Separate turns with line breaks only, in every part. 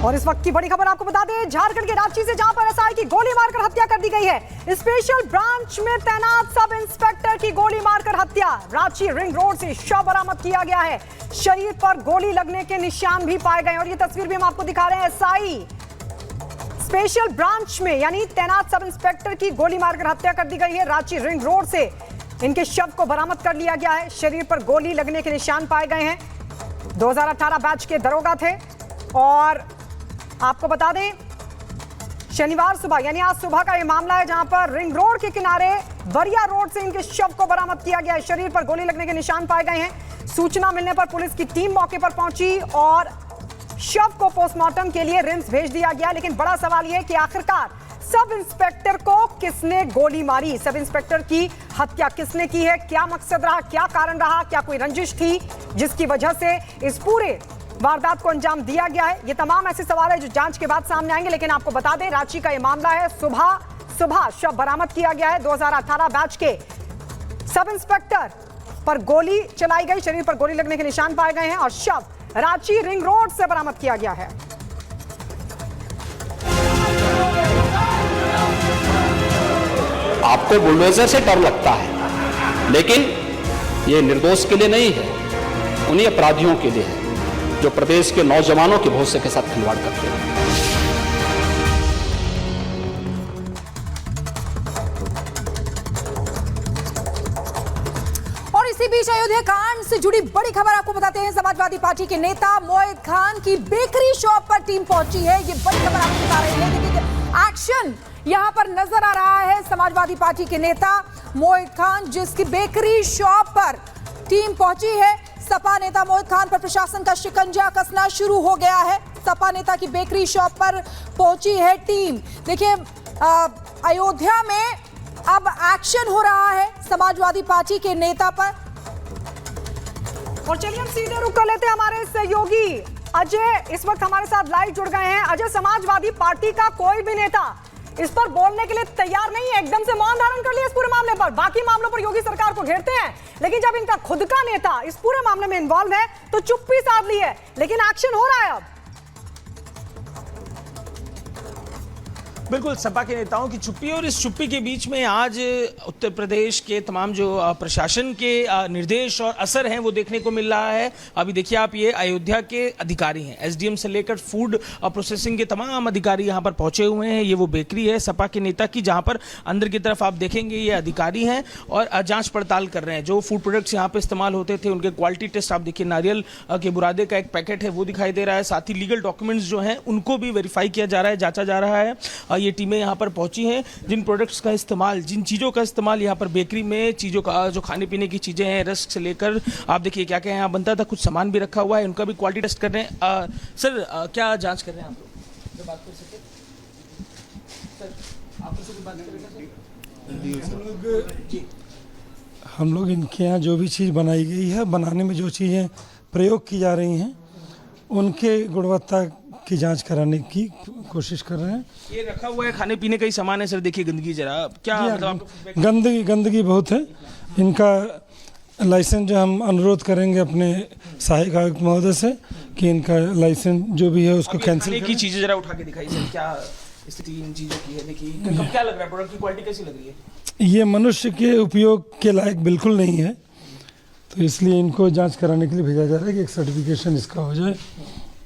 और इस वक्त की बड़ी खबर आपको बता दें, झारखंड के रांची से जहां पर एसआई की गोली मारकर हत्या कर दी गई है। स्पेशल ब्रांच में तैनात सब इंस्पेक्टर की गोली मारकर हत्या। रांची रिंग रोड से शव बरामद किया गया है। शरीर पर गोली लगने के निशान भी पाए गए और ये तस्वीर भी हम आपको दिखा रहे हैं। एसआई स्पेशल ब्रांच में यानी तैनात सब इंस्पेक्टर की गोली मारकर हत्या कर दी गई है। रांची रिंग रोड से इनके शव को बरामद कर लिया गया है। शरीर पर गोली लगने के निशान पाए गए हैं। 2018 बैच के दरोगा थे और आपको बता दें शनिवार सुबह यानी आज सुबह का यह मामला है, जहां पर रिंग रोड के किनारे बरिया रोड से इनके शव को बरामद किया गया है। शरीर पर गोली लगने के निशान पाए गए हैं। सूचना मिलने पर पुलिस की टीम मौके पर पहुंची और शव को पोस्टमार्टम के लिए रिम्स भेज दिया गया। लेकिन बड़ा सवाल यह है कि आखिरकार सब इंस्पेक्टर को किसने गोली मारी, सब इंस्पेक्टर की हत्या किसने की है, क्या मकसद रहा, क्या कारण रहा, क्या कोई रंजिश थी जिसकी वजह से इस पूरे वारदात को अंजाम दिया गया है। ये तमाम ऐसे सवाल है जो जांच के बाद सामने आएंगे। लेकिन आपको बता दें रांची का ये मामला है। सुबह शव बरामद किया गया है। 2018 बैच के सब इंस्पेक्टर पर गोली चलाई गई, शरीर पर गोली लगने के निशान पाए गए हैं और शव रांची रिंग रोड से बरामद किया गया है।
आपको बुलडोजर से डर लगता है, लेकिन ये निर्दोष के लिए नहीं है, उन्हीं अपराधियों के लिए है जो प्रदेश के नौजवानों के भविष्य के साथ खिलवाड़ करते हैं।
और इसी बीच अयोध्या कांड से जुड़ी बड़ी खबर आपको बताते हैं। समाजवादी पार्टी के नेता मोहित खान की बेकरी शॉप पर टीम पहुंची है। ये बड़ी खबर आपको बता रहे हैं। देखिए एक्शन यहां पर नजर आ रहा है। समाजवादी पार्टी के नेता मोहित खान जिसकी बेकरी शॉप पर टीम पहुंची है। सपा नेता मोहित खान पर प्रशासन का शिकंजा कसना शुरू हो गया है। सपा नेता की बेकरी शॉप पर पहुंची है टीम। देखिए अयोध्या में अब एक्शन हो रहा है समाजवादी पार्टी के नेता पर।
और चलिए हम सीधे रुक कर लेते हैं। हमारे सहयोगी अजय इस वक्त हमारे साथ लाइव जुड़ गए हैं। अजय, समाजवादी पार्टी का कोई भी नेता इस पर बोलने के लिए तैयार नहीं है, एकदम से मौन धारण कर लिया इस पूरे मामले पर। बाकी मामलों पर योगी सरकार को घेरते हैं, लेकिन जब इनका खुद का नेता इस पूरे मामले में इन्वॉल्व है तो चुप्पी साध ली है। लेकिन एक्शन हो रहा है अब।
बिल्कुल, सपा के नेताओं की चुप्पी और इस चुप्पी के बीच में आज उत्तर प्रदेश के तमाम जो प्रशासन के निर्देश और असर हैं वो देखने को मिल रहा है। अभी देखिए आप, ये अयोध्या के अधिकारी हैं, एसडीएम से लेकर फूड प्रोसेसिंग के तमाम अधिकारी यहाँ पर पहुंचे हुए हैं। ये वो बेकरी है सपा के नेता की, जहाँ पर अंदर की तरफ आप देखेंगे ये अधिकारी हैं और जाँच पड़ताल कर रहे हैं। जो फूड प्रोडक्ट्स यहाँ पर इस्तेमाल होते थे उनके क्वालिटी टेस्ट आप देखिए, नारियल के बुरादे का एक पैकेट है वो दिखाई दे रहा है। साथ ही लीगल डॉक्यूमेंट्स जो हैं उनको भी वेरीफाई किया जा रहा है, जांचा जा रहा है। ये टीमें यहाँ पर पहुंची हैं। जिन प्रोडक्ट्स का इस्तेमाल, जिन चीज़ों का इस्तेमाल यहाँ पर बेकरी में, चीज़ों का जो खाने पीने की चीज़ें हैं, रस्क से लेकर आप देखिए क्या क्या यहाँ बनता था, कुछ सामान भी रखा हुआ है, उनका भी क्वालिटी टेस्ट कर रहे हैं। सर क्या जांच कर रहे हैं आप लोग? बात कर सके सर, आप लोग बात करेंगे।
हम लोग इनके यहाँ जो भी चीज़ बनाई गई है, बनाने में जो चीज़ें प्रयोग की जा रही हैं उनके गुणवत्ता की जांच कराने की कोशिश कर रहे हैं।
ये रखा हुआ है खाने पीने का ही सामान है सर, देखिए गंदगी जरा क्या
मतलब गंदगी बहुत है। इनका लाइसेंस जो हम अनुरोध करेंगे अपने सहायक आयुक्त महोदय से कि इनका लाइसेंस जो भी है उसको कैंसिल
की चीजें जरा उठा के दिखाई सर, क्या स्थिति इन चीजों की है। देखिए क्या लग रहा है, प्रोडक्ट की क्वालिटी कैसी लग रही है?
ये मनुष्य के उपयोग के लायक बिल्कुल नहीं है, तो इसलिए इनको जांच कराने के लिए भेजा जा रहा है कि एक सर्टिफिकेशन इसका हो जाए।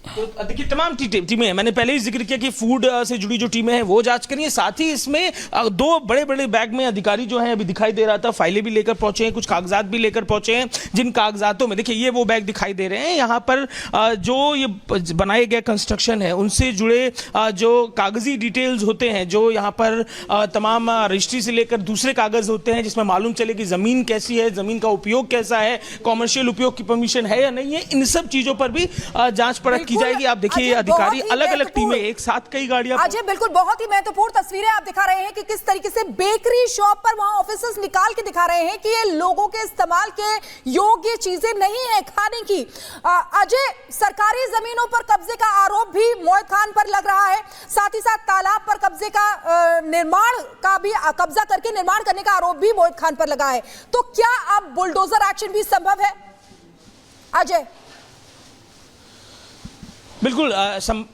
तो देखिए तमाम टीमें हैं, मैंने पहले ही जिक्र किया कि फूड से जुड़ी जो टीमें हैं वो जांच करिए। साथ ही इसमें दो बड़े बड़े बैग में अधिकारी जो हैं, अभी दिखाई दे रहा था, फाइलें भी लेकर पहुंचे हैं, कुछ कागजात भी लेकर पहुंचे हैं। जिन कागजातों में देखिए ये वो बैग दिखाई दे रहे हैं, यहाँ पर जो ये बनाए गए कंस्ट्रक्शन है उनसे जुड़े जो कागजी डिटेल्स होते हैं, जो यहाँ पर तमाम रजिस्ट्री से लेकर दूसरे कागज होते हैं जिसमें मालूम चले कि जमीन कैसी है, जमीन का उपयोग कैसा है, कॉमर्शियल उपयोग की परमिशन है या नहीं है, इन सब चीजों पर भी जांच परख की जाएगी। आप देखिए अधिकारी अलग अलग टीमें, एक साथ कई गाड़ियां।
अजय बिल्कुल बहुत ही महत्वपूर्ण तस्वीरें आप दिखा रहे हैं कि किस तरीके से बेकरी शॉप पर वहां ऑफिसर्स निकाल के दिखा रहे हैं कि ये लोगों के इस्तेमाल के योग्य चीजें नहीं है खाने की। अजय, सरकारी जमीनों पर कब्जे का आरोप भी मोहित खान पर लग रहा है, साथ ही साथ तालाब पर कब्जे का निर्माण का भी कब्जा करके निर्माण करने का आरोप भी मोहित खान पर लगा है। तो क्या अब बुलडोजर एक्शन भी संभव है अजय?
बिल्कुल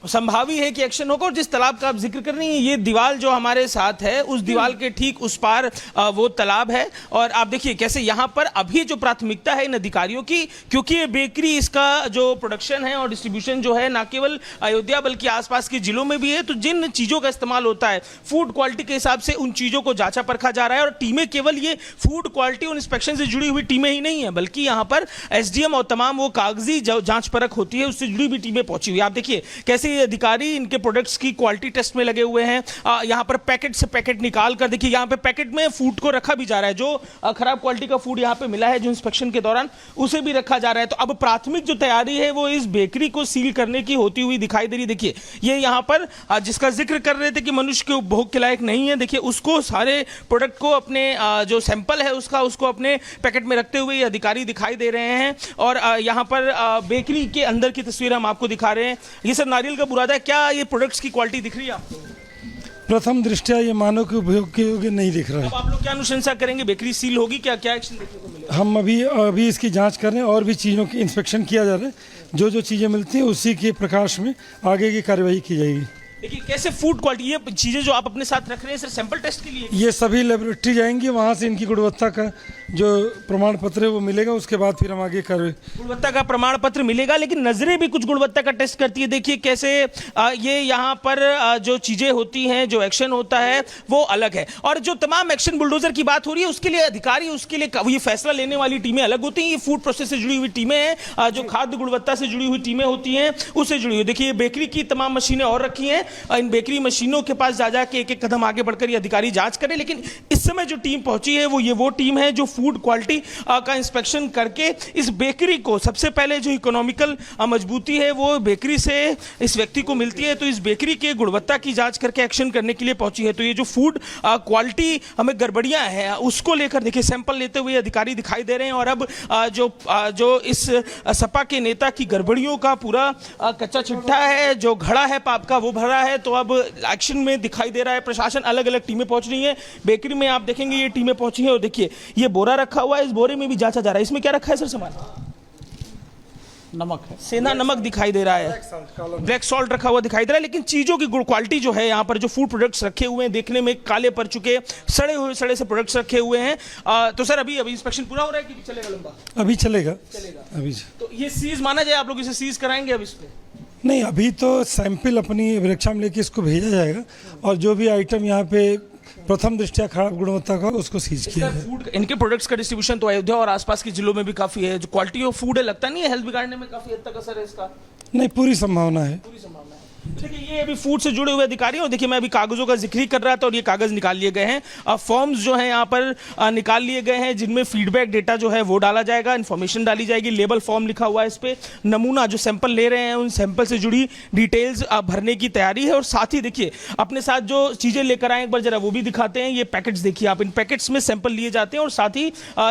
संभावी है कि एक्शन होगा। और जिस तालाब का आप जिक्र कर रही हैं, ये दीवार जो हमारे साथ है, उस दीवार के ठीक उस पार वो तालाब है। और आप देखिए कैसे यहाँ पर अभी जो प्राथमिकता है इन अधिकारियों की, क्योंकि ये बेकरी, इसका जो प्रोडक्शन है और डिस्ट्रीब्यूशन जो है ना केवल अयोध्या बल्कि आसपास के जिलों में भी है, तो जिन चीज़ों का इस्तेमाल होता है फूड क्वालिटी के हिसाब से उन चीज़ों को जांचा परखा जा रहा है। और टीमें केवल ये फूड क्वालिटी और इंस्पेक्शन से जुड़ी हुई टीमें ही नहीं है, बल्कि यहाँ पर एसडीएम और तमाम वो कागजी जांच परख होती है उससे जुड़ी भी टीमें पहुंची हुई। आप देखिए कैसे ये अधिकारी इनके प्रोडक्ट्स की क्वालिटी टेस्ट में लगे हुए हैं। यहाँ पर पैकेट से पैकेट निकाल कर देखिए, यहाँ पे पैकेट में फूड को रखा भी जा रहा है। जो खराब क्वालिटी का फूड यहाँ पे मिला है जो इंस्पेक्शन के दौरान, उसे भी रखा जा रहा है। तो अब प्राथमिक जो तैयारी है वो इस बेकरी को सील करने की होती हुई दिखाई दे रही। देखिए ये यहाँ पर जिसका जिक्र कर रहे थे कि मनुष्य के उपभोग के लायक नहीं है, देखिए उसको सारे प्रोडक्ट को अपने जो सैंपल है उसको अपने पैकेट में रखते हुए ये अधिकारी दिखाई दे रहे हैं। और यहाँ पर बेकरी के अंदर की तस्वीर हम आपको दिखा रहे हैं। ये सर नारियल का बुरादा है, क्या ये प्रोडक्ट्स की क्वालिटी दिख रही है आपको?
प्रथम दृष्टया ये मानव के उपयोग के योग्य नहीं दिख रहा है।
अब आप लोग क्या अनुशंसा करेंगे? बेकरी सील होगी, क्या क्या एक्शन देखने को मिलेगा?
हम अभी इसकी जांच कर रहे हैं और भी चीज़ों की इंस्पेक्शन किया जा रहा है। जो चीज़ें मिलती हैं उसी के प्रकाश में आगे की कार्रवाई की जाएगी।
देखिए कैसे फूड क्वालिटी, ये चीजें जो आप अपने साथ रख रहे हैं सर सैंपल टेस्ट के लिए?
ये सभी लेबोरेटरी जाएंगी, वहाँ से इनकी गुणवत्ता का जो प्रमाण पत्र है वो मिलेगा, उसके बाद फिर हम आगे कार्रवाई।
गुणवत्ता का प्रमाण पत्र मिलेगा, लेकिन नजरें भी कुछ गुणवत्ता का टेस्ट करती है। देखिए कैसे ये यहाँ पर जो चीजें होती हैं, जो एक्शन होता है वो अलग है। और जो तमाम एक्शन बुलडोजर की बात हो रही है उसके लिए अधिकारी, उसके लिए ये फैसला लेने वाली टीमें अलग होती हैं। ये फूड प्रोसेस से जुड़ी हुई टीमें हैं, जो खाद्य गुणवत्ता से जुड़ी हुई टीमें होती हैं उससे जुड़ी हुई। देखिए बेकरी की तमाम मशीनें और रखी हैं, इन बेकरी मशीनों के पास जा जाके एक एक कदम आगे बढ़कर ये अधिकारी जांच करें। लेकिन इस समय जो टीम पहुंची है वो टीम है जो फूड क्वालिटी का इंस्पेक्शन करके इस बेकरी को, सबसे पहले जो इकोनॉमिकल मजबूती है वो बेकरी से इस व्यक्ति को मिलती है, तो इस बेकरी के गुणवत्ता की जांच करके एक्शन करने के लिए पहुंची है। तो ये जो फूड क्वालिटी हमें गड़बड़ियां हैं उसको लेकर देखिए सैंपल लेते हुए अधिकारी दिखाई दे रहे हैं। और अब जो इस सपा के नेता की गड़बड़ियों का पूरा कच्चा चिट्ठा है, जो घड़ा है पाप का, वो भरा है। तो अब एक्शन में दिखाई दे रहा है प्रशासन, अलग अलग टीमें पहुंच रही हैं बेकरी में। आप देखेंगे ये टीमें पहुंची हैं और देखिए ये बोरा रखा हुआ है, इस बोरे में भी जांचा जा रहा है। इसमें क्या रखा है सर सामान?
नमक है,
सेंधा नमक दिखाई दे रहा है, ब्लैक सॉल्ट रखा हुआ दिखाई दे रहा है। लेकिन चीजों की गुड क्वालिटी जो है, यहाँ पर जो फूड प्रोडक्ट्स रखे हुए हैं देखने में काले पड़ चुके, सड़े से प्रोडक्ट्स रखे हुए हैं। तो सर अभी इंस्पेक्शन पूरा हो रहा है कि चलेगा लंबा?
अभी चलेगा अभी।
तो ये सीज माना जाए, आप लोग इसे सीज कराएंगे अब इसमें?
नहीं, अभी तो सैंपल अपनी परीक्षा में लेके इसको भेजा जाएगा और जो भी आइटम यहाँ पे प्रथम दृष्टया खराब गुणवत्ता का उसको सीज किया है।
फूड, इनके प्रोडक्ट्स का डिस्ट्रीब्यूशन तो अयोध्या और आसपास के जिलों में भी काफी है। जो क्वालिटी ऑफ फूड है, लगता नहीं है हेल्थ बिगाड़ने में काफी हद तक असर है इसका?
नहीं, पूरी संभावना है।
देखिए ये अभी फूड से जुड़े हुए अधिकारी, और देखिए मैं अभी कागजों का जिक्र ही कर रहा था और ये कागज निकाल लिए गए हैं। फॉर्म्स जो हैं यहाँ पर निकाल लिए गए हैं जिनमें फीडबैक डेटा जो है वो डाला जाएगा, इन्फॉर्मेशन डाली जाएगी। लेबल फॉर्म लिखा हुआ है इस पे, नमूना जो सैंपल ले रहे हैं उन सैंपल से जुड़ी डिटेल्स भरने की तैयारी है। और साथ ही देखिए अपने साथ जो चीजें लेकर आए एक बार जरा वो भी दिखाते हैं। ये पैकेट्स देखिए आप, इन पैकेट्स में सैंपल लिए जाते हैं और साथ ही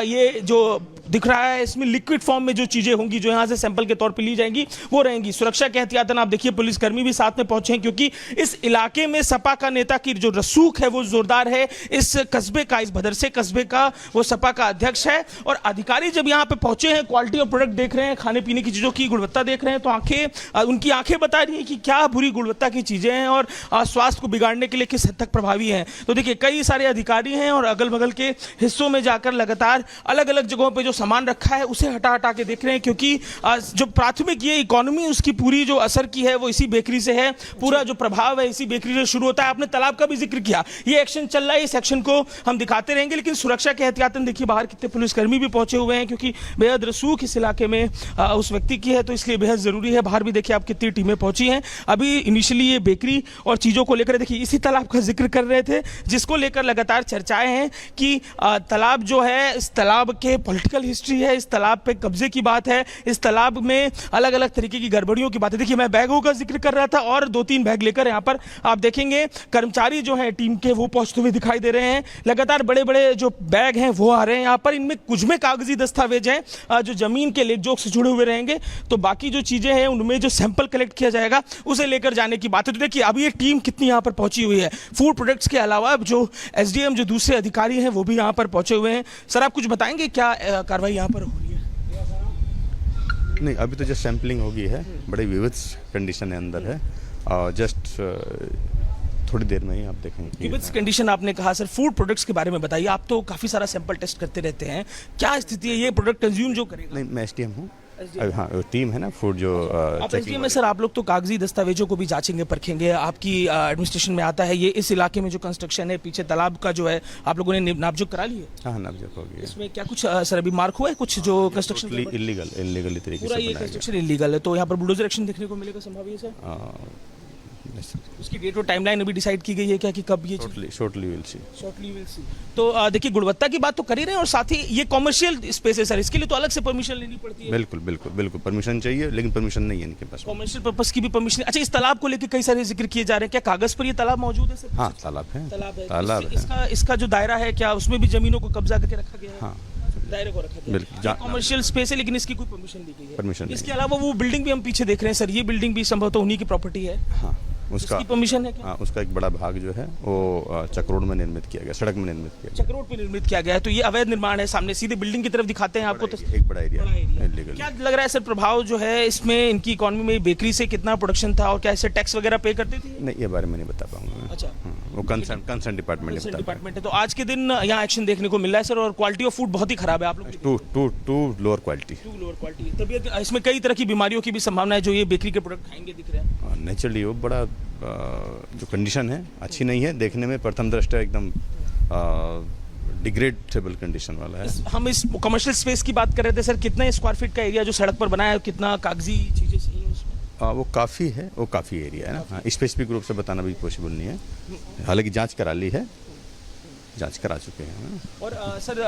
ये जो दिख रहा है इसमें लिक्विड फॉर्म में जो चीजें होंगी जो यहाँ से सैंपल के तौर पे ली जाएंगी वो रहेंगी। सुरक्षा के एहतियातन आप देखिए पुलिसकर्मी भी साथ में पहुंचे हैं, क्योंकि इस इलाके में सपा का नेता की जो रसूख है वो जोरदार है। इस कस्बे का, इस भदरसे कस्बे का वो सपा का अध्यक्ष है। और अधिकारी जब यहाँ पे पहुंचे हैं, क्वालिटी ऑफ प्रोडक्ट देख रहे हैं, खाने पीने की चीजों की गुणवत्ता देख रहे हैं, तो उनकी आंखें बता रही है कि क्या बुरी गुणवत्ता की चीजें हैं और स्वास्थ्य को बिगाड़ने के लिए किस हद तक प्रभावी हैं। तो देखिए कई सारे अधिकारी हैं और अगल बगल के हिस्सों में जाकर लगातार अलग अलग जगहों पर जो सामान रखा है उसे हटा के देख रहे हैं, क्योंकि जो प्राथमिक ये इकोनॉमी उसकी पूरी जो असर की है वो इसी बेकरी से है। पूरा जो प्रभाव है इसी बेकरी से शुरू होता है। आपने तालाब का भी जिक्र किया, ये एक्शन चल रहा है, इस एक्शन को हम दिखाते रहेंगे। लेकिन सुरक्षा के एहतियातन देखिए बाहर कितने पुलिसकर्मी भी पहुंचे हुए हैं, क्योंकि बेहद रसूख इस इलाके में उस व्यक्ति की है, तो इसलिए बेहद जरूरी है। बाहर भी देखिए आप कितनी टीमें पहुंची हैं। अभी इनिशियली ये बेकरी और चीजों को लेकर देखिए इसी तालाब का जिक्र कर रहे थे, जिसको लेकर लगातार चर्चाएं हैं कि तालाब जो है, इस तालाब के पॉलिटिकल हिस्ट्री है, इस तालाब पे कब्जे की बात है, इस तालाब में अलग अलग तरीके की गड़बड़ियों की बात है। देखिए मैं बैगों का जिक्र कर रहा था और 2-3 बैग लेकर यहाँ पर आप देखेंगे कर्मचारी जो हैं टीम के वो पहुंचते हुए दिखाई दे रहे हैं। लगातार बड़े बड़े जो बैग हैं वो आ रहे हैं यहाँ पर। इनमें कुछ में कागजी दस्तावेज हैं जो जमीन के लेखजोख से जुड़े हुए रहेंगे, तो बाकी जो चीजें हैं उनमें जो सैंपल कलेक्ट किया जाएगा उसे लेकर जाने की बात है। तो देखिए अभी ये टीम कितनी यहाँ पर पहुंची हुई है। फूड प्रोडक्ट्स के अलावा जो एसडीएम जो दूसरे अधिकारी हैं वो भी यहाँ पर पहुंचे हुए हैं। सर आप कुछ बताएंगे क्या कार्रवाई यहाँ पर हो रही है?
नहीं, अभी तो जस्ट सैम्पलिंग होगी है, बड़े विविध कंडीशन है अंदर है, और जस्ट थोड़ी देर में ही आप देखेंगे।
विविध कंडीशन आपने कहा सर, फूड प्रोडक्ट्स के बारे में बताइए। आप तो काफ़ी सारा सैंपल टेस्ट करते रहते हैं, क्या स्थिति है, ये प्रोडक्ट कंज्यूम जो करेगा?
नहीं, मैं SDM हूँ। हाँ, टीम है ना फूड जो
आप SDM में सर, आप लोग तो कागजी दस्तावेजों को भी जांचेंगे परखेंगे। आपकी एडमिनिस्ट्रेशन में आता है ये, इस इलाके में जो कंस्ट्रक्शन है पीछे तालाब का जो है, आप लोगों ने नापजोक करा ली है?
हाँ, नापजोक हो गई है।
इसमें क्या कुछ सर अभी मार्क हुआ है कुछ जो कंस्ट्रक्शन
इलीगली तरीके
पूरा
से
ये
बनाया
कंस्ट्रक्शन इलीगल है, तो यहाँ पर बुलडोजर एक्शन देखने को मिलेगा संभव है सर?
गया।
उसकी डेट और टाइमलाइन अभी डिसाइड की गई है क्या कि कब ये
shortly will see.
Shortly will see. तो देखिए, गुणवत्ता की बात तो कर ही रहे हैं, और साथ ही ये कॉमर्शियल स्पेस है सर, इसके लिए तो अलग से परमिशन लेनी पड़ती है।
बिल्कुल परमिशन चाहिए, लेकिन परमिशन नहीं है इनके पास।
कॉमर्शियल पर्पस की भी परमिशन। अच्छा, इस तालाब को लेकर कई सारे जिक्र किए जा रहे हैं, क्या कागज पर ये तालाब मौजूद है सर?
हाँ, तालाब है।
तालाब है। इसका जो दायरा है, क्या उसमें भी जमीनों को कब्जा करके रखा गया है?
हाँ,
दायरे को रखा गया है। कॉमर्शियल स्पेस है, लेकिन इसकी कोई परमिशन दी गई है?
परमिशन।
इसके अलावा वो बिल्डिंग भी हम पीछे देख रहे हैं सर, ये बिल्डिंग भी संभवतः उन्हीं की प्रॉपर्टी है।
हाँ, उसका
परमिशन है क्या?
हाँ, उसका एक बड़ा भाग जो है वो चक्रोड में निर्मित किया गया, सड़क में निर्मित किया गया।
चक्रोड पे निर्मित किया गया है, तो ये अवैध निर्माण है। सामने सीधे बिल्डिंग की तरफ दिखाते हैं आपको,
एक बड़ा एरिया इलीगल।
क्या लग रहा है सर प्रभाव जो है इसमें इनकी इकोनॉमी में, बेकरी से कितना प्रोडक्शन था, और क्या इससे टैक्स वगैरह पे करती थी?
नहीं, ये बारे में नहीं बता पाऊंगा।
अच्छा,
वो कंसर्न डिपार्टमेंट
है। तो आज के दिन यहाँ एक्शन देखने को मिल रहा है सर, और क्वालिटी ऑफ फूड बहुत ही खराब है आप लोग।
To lower quality.
तबीयत, इसमें कई तरह की बीमारियों की भी संभावना है जो ये बेकरी के प्रोडक्ट खाएंगे दिख रहे हैं।
नेचुरली वो बड़ा जो कंडीशन है अच्छी नहीं है, देखने में प्रथम दृष्टया एकदम डिग्रेडेबल कंडीशन वाला है।
हम इस कमर्शियल स्पेस की बात कर रहे थे सर, कितना स्क्वायर फीट का एरिया जो सड़क पर बना है, कितना कागजी चीजें सही है उसमें?
वो काफ़ी एरिया है ना, स्पेसिफिक रूप से बताना भी पॉसिबल नहीं है। हालांकि जांच करा ली है, जांच करा चुके हैं।
और सर